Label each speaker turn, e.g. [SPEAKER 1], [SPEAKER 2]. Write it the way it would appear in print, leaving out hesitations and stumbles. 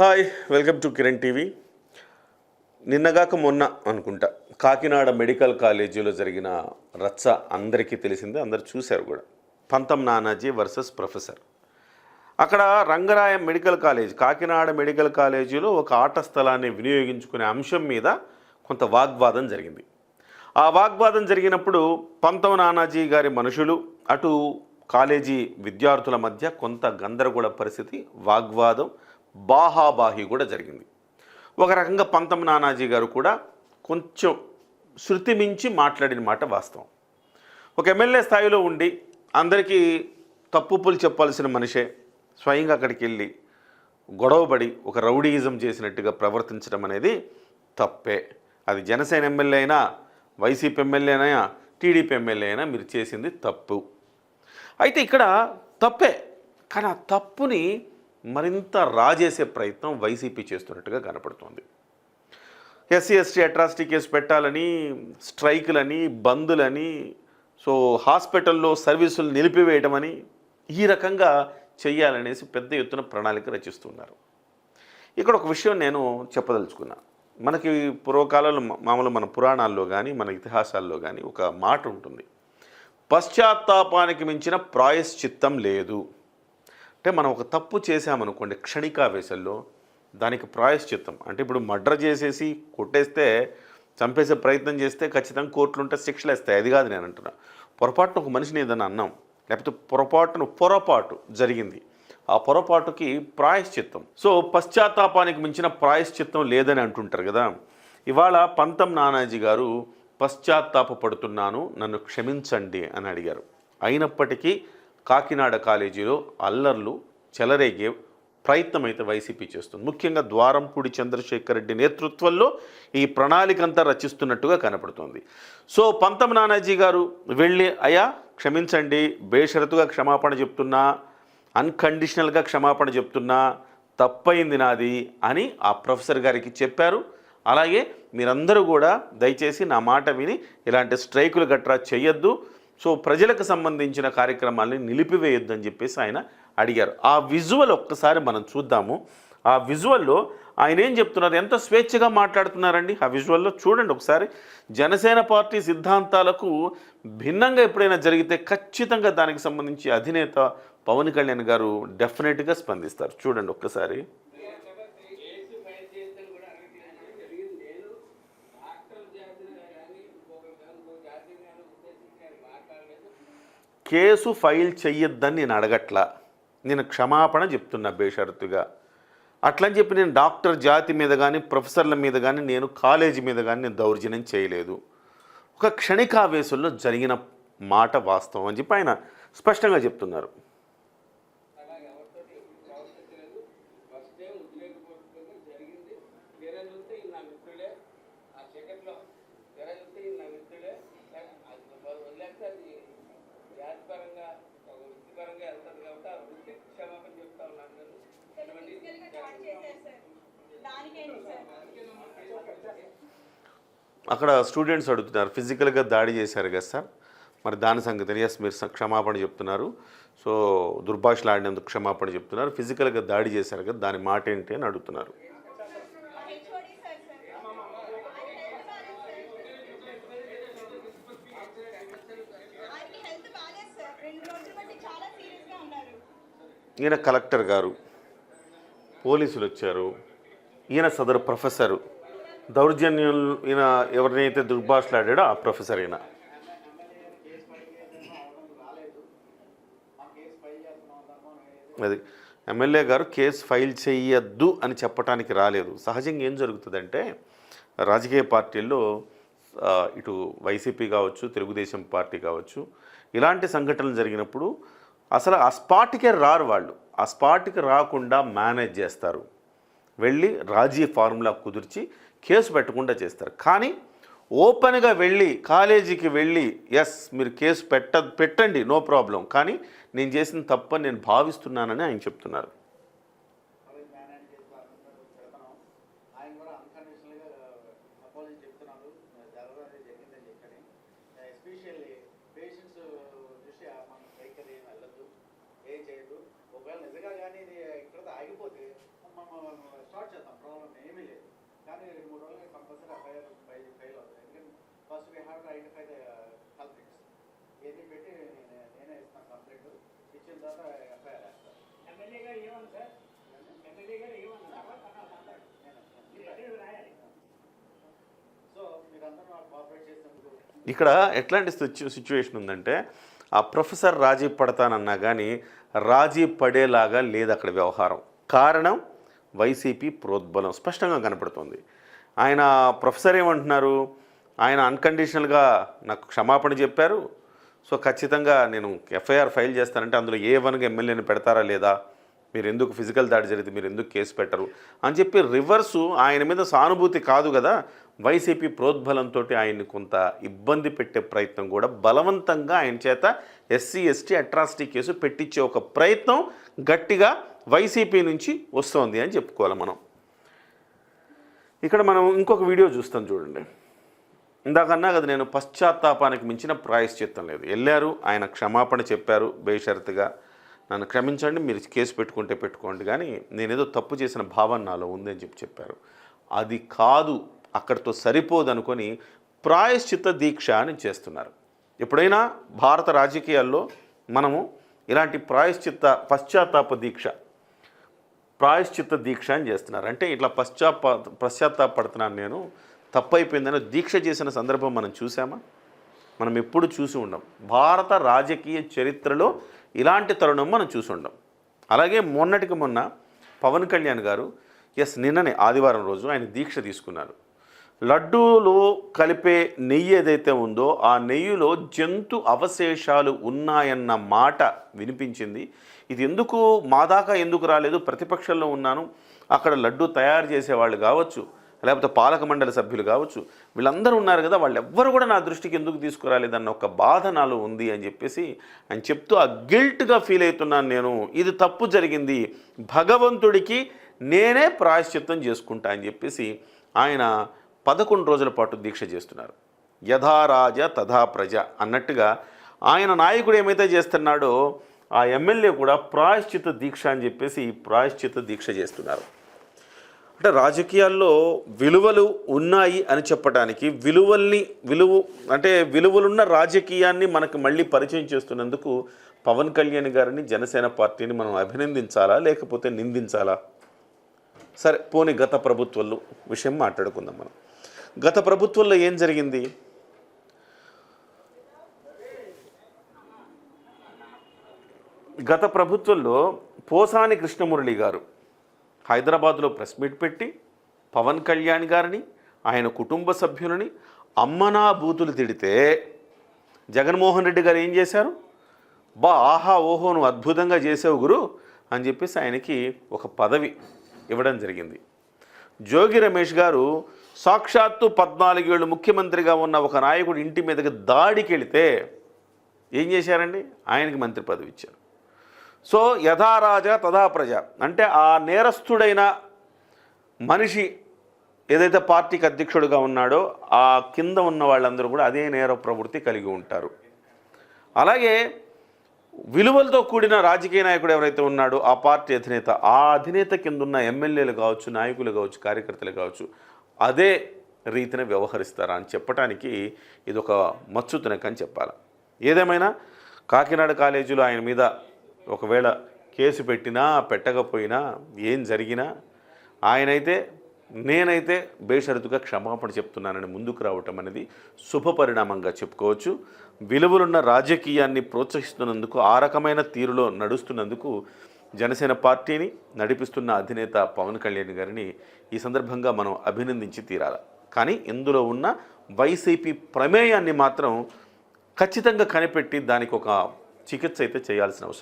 [SPEAKER 1] Hi, welcome to Kiran TV. నిన్నగాక మొన్న అనుకుంటా కాకినాడ మెడికల్ కాలేజీలో జరిగిన రచ్చ అందరికీ తెలిసిందే, అందరు చూశారు కూడా. పంతం నానాజీ వర్సెస్ ప్రొఫెసర్. అక్కడ రంగరాయం మెడికల్ కాలేజ్, కాకినాడ మెడికల్ కాలేజీలో ఒక ఆట స్థలాన్ని వినియోగించుకునే అంశం మీద కొంత వాగ్వాదం జరిగింది. ఆ వాగ్వాదం జరిగినప్పుడు పంతం నానాజీ గారి మనుషులు, అటు కాలేజీ విద్యార్థుల మధ్య కొంత గందరగోళ పరిస్థితి, వాగ్వాదం, బాహాబాహి కూడా జరిగింది. ఒక రకంగా పంతం నానాజీ గారు కూడా కొంచెం శృతి మించి మాట్లాడిన మాట వాస్తవం. ఒక ఎమ్మెల్యే స్థాయిలో ఉండి అందరికీ తప్పులు చెప్పాల్సిన మనిషే స్వయంగా అక్కడికి వెళ్ళి గొడవబడి ఒక రౌడీయిజం చేసినట్టుగా ప్రవర్తించడం అనేది తప్పే. అది జనసేన ఎమ్మెల్యే అయినా, వైసీపీ ఎమ్మెల్యే అయినా, టీడీపీ ఎమ్మెల్యే అయినా మీరు చేసింది తప్పు. అయితే ఇక్కడ తప్పే, కానీ ఆ తప్పుని మరింత రాజేసే ప్రయత్నం వైసీపీ చేస్తున్నట్టుగా కనపడుతోంది. ఎస్సీ ఎస్టీ అట్రాసిటీ కేసు పెట్టాలని, స్ట్రైకులని, బందులని, సో హాస్పిటల్లో సర్వీసులు నిలిపివేయటమని, ఈ రకంగా చెయ్యాలనేసి పెద్ద ఎత్తున ప్రణాళిక రచిస్తున్నారు. ఇక్కడ ఒక విషయం నేను చెప్పదలుచుకున్నా. మనకి పూర్వకాలంలో మామూలు మన పురాణాల్లో కానీ మన ఇతిహాసాల్లో కానీ ఒక మాట ఉంటుంది, పశ్చాత్తాపానికి మించిన ప్రాయశ్చిత్తం లేదు. అంటే మనం ఒక తప్పు చేసామనుకోండి క్షణికావేశంలో, దానికి ప్రాయశ్చిత్తం అంటే ఇప్పుడు మర్డర్ చేసేసి కొట్టేస్తే, చంపేసే ప్రయత్నం చేస్తే ఖచ్చితంగా కోర్టులు ఉంటే శిక్షలు వేస్తాయి. అది కాదు నేను అంటున్నా. పొరపాటున ఒక మనిషిని ఏదైనా అన్నాం, లేకపోతే పొరపాటు జరిగింది, ఆ పొరపాటుకి ప్రాయశ్చిత్తం. సో పశ్చాత్తాపానికి మించిన ప్రాయశ్చిత్తం లేదని అంటుంటారు కదా. ఇవాళ పంతం నానాజీ గారు పశ్చాత్తాపడుతున్నాను, నన్ను క్షమించండి అని అడిగారు. అయినప్పటికీ కాకినాడ కాలేజీలో అల్లర్లు చెలరేగే ప్రయత్నం అయితే వైసీపీ చేస్తుంది. ముఖ్యంగా ద్వారంపూడి చంద్రశేఖర్ రెడ్డి నేతృత్వంలో ఈ ప్రణాళిక అంతా రచిస్తున్నట్టుగా కనపడుతోంది. సో పంతం నానాజీ గారు వెళ్ళి, అయ్యా క్షమించండి, బేషరతుగా క్షమాపణ చెప్తున్నా, అన్కండిషనల్గా క్షమాపణ చెప్తున్నా, తప్పైంది నాది అని ఆ ప్రొఫెసర్ గారికి చెప్పారు. అలాగే మీరందరూ కూడా దయచేసి నా మాట విని ఇలాంటి స్ట్రైకులు గట్రా చెయ్యొద్దు, సో ప్రజలకు సంబంధించిన కార్యక్రమాలని నిలిపివేయొద్దని చెప్పేసి ఆయన అడిగారు. ఆ విజువల్ ఒక్కసారి మనం చూద్దాము. ఆ విజువల్లో ఆయన ఏం చెప్తున్నారు, ఎంత స్వేచ్ఛగా మాట్లాడుతున్నారండి. ఆ విజువల్లో చూడండి ఒకసారి. జనసేన పార్టీ సిద్ధాంతాలకు భిన్నంగా ఎప్పుడైనా జరిగితే ఖచ్చితంగా దానికి సంబంధించి అధినేత పవన్ కళ్యాణ్ గారు డెఫినెట్గా స్పందిస్తారు. చూడండి ఒక్కసారి. కేసు ఫైల్ చెయ్యొద్దని నేను అడగట్లా, నేను క్షమాపణ చెప్తున్నా బేషరతుగా. అట్లని చెప్పి నేను డాక్టర్ జాతి మీద కానీ, ప్రొఫెసర్ల మీద కానీ, నేను కాలేజీ మీద కానీ నేను దౌర్జన్యం చేయలేదు. ఒక క్షణికావేశంలో జరిగిన మాట వాస్తవం అని చెప్పి ఆయన స్పష్టంగా చెప్తున్నారు. అక్కడ స్టూడెంట్స్ అడుగుతున్నారు, ఫిజికల్గా దాడి చేశారు కదా సార్, మరి దాని సంగతి ఎస్ మీరు క్షమాపణ చెప్తున్నారు, సో దుర్భాషలు ఆడినందుకు క్షమాపణ చెప్తున్నారు, ఫిజికల్గా దాడి చేశారు కదా దాని మాట ఏంటి అని అడుగుతున్నారు. ఈయన కలెక్టర్ గారు, పోలీసులు వచ్చారు, ఈయన సదరు ప్రొఫెసరు, దౌర్జన్యం ఈయన ఎవరినైతే దుర్భాషలాడాడో ఆ ప్రొఫెసర్ ఈయన. అది ఎమ్మెల్యే గారు కేసు ఫైల్ చేయొద్దు అని చెప్పడానికి రాలేదు. సహజంగా ఏం జరుగుతుందంటే రాజకీయ పార్టీల్లో ఇటు వైసీపీ కావచ్చు, తెలుగుదేశం పార్టీ కావచ్చు, ఇలాంటి సంఘటనలు జరిగినప్పుడు అసలు ఆ స్పాట్కే రారు వాళ్ళు. ఆ స్పాట్కి రాకుండా మేనేజ్ చేస్తారు, వెళ్ళి రాజీ ఫార్ములా కుదిర్చి కేసు పెట్టకుండా చేస్తారు. కానీ ఓపెన్గా వెళ్ళి కాలేజీకి వెళ్ళి ఎస్ మీరు కేసు పెట్టండి, నో ప్రాబ్లం, కానీ నేను చేసిన తప్పని నేను భావిస్తున్నానని ఆయన చెప్తున్నారు.
[SPEAKER 2] స్టార్ట్ చేద్దాం, ప్రాబ్లం ఏమీ లేదు. కానీ 2-3 రోజులు కంపల్సరీ ఎఫ్ఐఆర్ ఫైల్ అవుతుంది. ఎందుకంటే first we have to identify the culprits. ఏది పెట్టి నేనే ఇస్తాను కంప్లైంట్, ఇచ్చిన తర్వాత ఎఫ్ఐఆర్ వేస్తాను. ఎమ్మెల్యే గారు ఏమన్నా సార్, ఎమ్మెల్యే గారు ఏమన్నా సో మీరందరూ నాకు కోఆపరేట్ చేసినందుకు.
[SPEAKER 1] ఇక్కడ ఎట్లాంటి సిచ్యువేషన్ ఉందంటే, ఆ ప్రొఫెసర్ రాజీ పడతానన్నా కానీ రాజీ పడేలాగా లేదు అక్కడ వ్యవహారం. కారణం వైసీపీ ప్రోద్బలం స్పష్టంగా కనపడుతుంది. ఆయన ప్రొఫెసర్ ఏమంటున్నారు, ఆయన అన్కండిషనల్గా నాకు క్షమాపణ చెప్పారు, సో ఖచ్చితంగా నేను ఎఫ్ఐఆర్ ఫైల్ చేస్తానంటే అందులో A1గా ఎమ్మెల్యేని పెడతారా లేదా, మీరు ఎందుకు ఫిజికల్ దాడి జరిగితే మీరు ఎందుకు కేసు పెట్టరు అని చెప్పి రివర్సు ఆయన మీద సానుభూతి కాదు కదా, వైసీపీ ప్రోద్బలంతో ఆయన్ని కొంత ఇబ్బంది పెట్టే ప్రయత్నం కూడా బలవంతంగా ఆయన చేత SC/ST అట్రాసిటీ కేసు పెట్టించే ఒక ప్రయత్నం గట్టిగా వైసీపీ నుంచి వస్తోంది అని చెప్పుకోవాలి మనం. ఇక్కడ మనం ఇంకొక వీడియో చూస్తాం చూడండి. ఇందాకన్నా కదా నేను పశ్చాత్తాపానికి మించిన ప్రాయశ్చిత్తం లేదు. వెళ్ళారు, ఆయన క్షమాపణ చెప్పారు బేషరతుగా, నన్ను క్షమించండి, మీరు కేసు పెట్టుకుంటే పెట్టుకోండి, కానీ నేనేదో తప్పు చేసిన భావన నాలో ఉంది అని చెప్పారు. అది కాదు, అక్కడితో సరిపోదు అనుకొని ప్రాయశ్చిత్త దీక్ష అని చేస్తున్నారు. ఎప్పుడైనా భారత రాజకీయాల్లో మనము ఇలాంటి పశ్చాత్తాప దీక్ష, ప్రాయశ్చిత్త దీక్ష అని చేస్తున్నారు. అంటే ఇట్లా పశ్చాత్తాపడుతున్నాను, నేను తప్పైపోయిందని దీక్ష చేసిన సందర్భం మనం చూసామా? మనం ఎప్పుడు చూసి ఉండం. భారత రాజకీయ చరిత్రలో ఇలాంటి తరుణం మనం చూసి ఉండం. అలాగే మొన్నటికి మొన్న పవన్ కళ్యాణ్ గారు నిన్ననే ఆదివారం రోజు ఆయన దీక్ష తీసుకున్నారు. లడ్డూలో కలిపే నెయ్యి ఏదైతే ఉందో ఆ నెయ్యిలో జంతు అవశేషాలు ఉన్నాయన్న మాట వినిపించింది. ఇది ఎందుకు మా దాకా ఎందుకు రాలేదు, ప్రతిపక్షంలో ఉన్నాను, అక్కడ లడ్డూ తయారు చేసేవాళ్ళు కావచ్చు, లేకపోతే పాలక మండలి సభ్యులు కావచ్చు, వీళ్ళందరూ ఉన్నారు కదా, వాళ్ళు ఎవ్వరు కూడా నా దృష్టికి ఎందుకు తీసుకురాలేదన్న ఒక బాధ నాలో ఉంది అని చెప్పేసి ఆయన చెప్తూ ఆ గిల్ట్గా ఫీల్ అవుతున్నాను నేను, ఇది తప్పు జరిగింది, భగవంతుడికి నేనే ప్రాయశ్చిత్తం చేసుకుంటా అని చెప్పేసి ఆయన 11 రోజుల పాటు దీక్ష చేస్తున్నారు. యథా రాజ తథా ప్రజ అన్నట్టుగా ఆయన నాయకుడు ఏమైతే చేస్తున్నాడో ఆ ఎమ్మెల్యే కూడా ప్రాయశ్చిత్త దీక్ష అని చెప్పేసి ప్రాయశ్చిత్త దీక్ష చేస్తున్నారు. అంటే రాజకీయాల్లో విలువలు ఉన్నాయి అని చెప్పడానికి విలువలున్న రాజకీయాన్ని మనకు మళ్ళీ పరిచయం చేస్తున్నందుకు పవన్ కళ్యాణ్ గారిని, జనసేన పార్టీని మనం అభినందించాలా లేకపోతే నిందించాలా? సరే, పోనీ గత ప్రభుత్వాలు విషయం మాట్లాడుకుందాం మనం. గత ప్రభుత్వంలో ఏం జరిగింది? గత ప్రభుత్వంలో పోసాని కృష్ణమురళి గారు హైదరాబాద్లో ప్రెస్ మీట్ పెట్టి పవన్ కళ్యాణ్ గారిని, ఆయన కుటుంబ సభ్యులని అమ్మనా బూతులు తిడితే జగన్మోహన్ రెడ్డి గారు ఏం చేశారు? ఆహా ఓహో నువ్వు అద్భుతంగా చేసావు గురు అని చెప్పేసి ఆయనకి ఒక పదవి ఇవ్వడం జరిగింది. జోగి రమేష్ గారు సాక్షాత్తు 14 ఏళ్ళు ముఖ్యమంత్రిగా ఉన్న ఒక నాయకుడు ఇంటి మీదకి దాడికి వెళితే ఏం చేశారండి? ఆయనకి మంత్రి పదవి ఇచ్చారు. సో యథా రాజా తథా ప్రజ అంటే ఆ నేరస్తుడైన మనిషి ఏదైతే పార్టీకి అధ్యక్షుడిగా ఉన్నాడో ఆ కింద ఉన్న వాళ్ళందరూ కూడా అదే నేర ప్రవృత్తి కలిగి ఉంటారు. అలాగే విలువలతో కూడిన రాజకీయ నాయకుడు ఎవరైతే ఉన్నాడో ఆ పార్టీ అధినేత, ఆ అధినేత కింద ఉన్న ఎమ్మెల్యేలు కావచ్చు, నాయకులు కావచ్చు, కార్యకర్తలు కావచ్చు, అదే రీతిన వ్యవహరిస్తారా అని చెప్పడానికి ఇది ఒక మచ్చుతునక అని చెప్పాలి. ఏదేమైనా కాకినాడ కాలేజీలో ఆయన మీద ఒకవేళ కేసు పెట్టినా పెట్టకపోయినా ఏం జరిగినా నేనైతే బేషరతుగా క్షమాపణ చెప్తున్నానని ముందుకు రావటం అనేది శుభపరిణామంగా చెప్పుకోవచ్చు. విలువలున్న రాజకీయాన్ని ప్రోత్సహిస్తున్నందుకు, ఆ రకమైన తీరులో నడుస్తున్నందుకు జనసేన పార్టీని నడిపిస్తున్న అధినేత పవన్ కళ్యాణ్ గారిని ఈ సందర్భంగా మనం అభినందించి తీరాలి. కానీ ఇందులో ఉన్న వైసీపీ ప్రమేయాన్ని మాత్రం ఖచ్చితంగా కనిపెట్టి దానికి ఒక చికిత్స అయితే చేయాల్సిన అవసరం.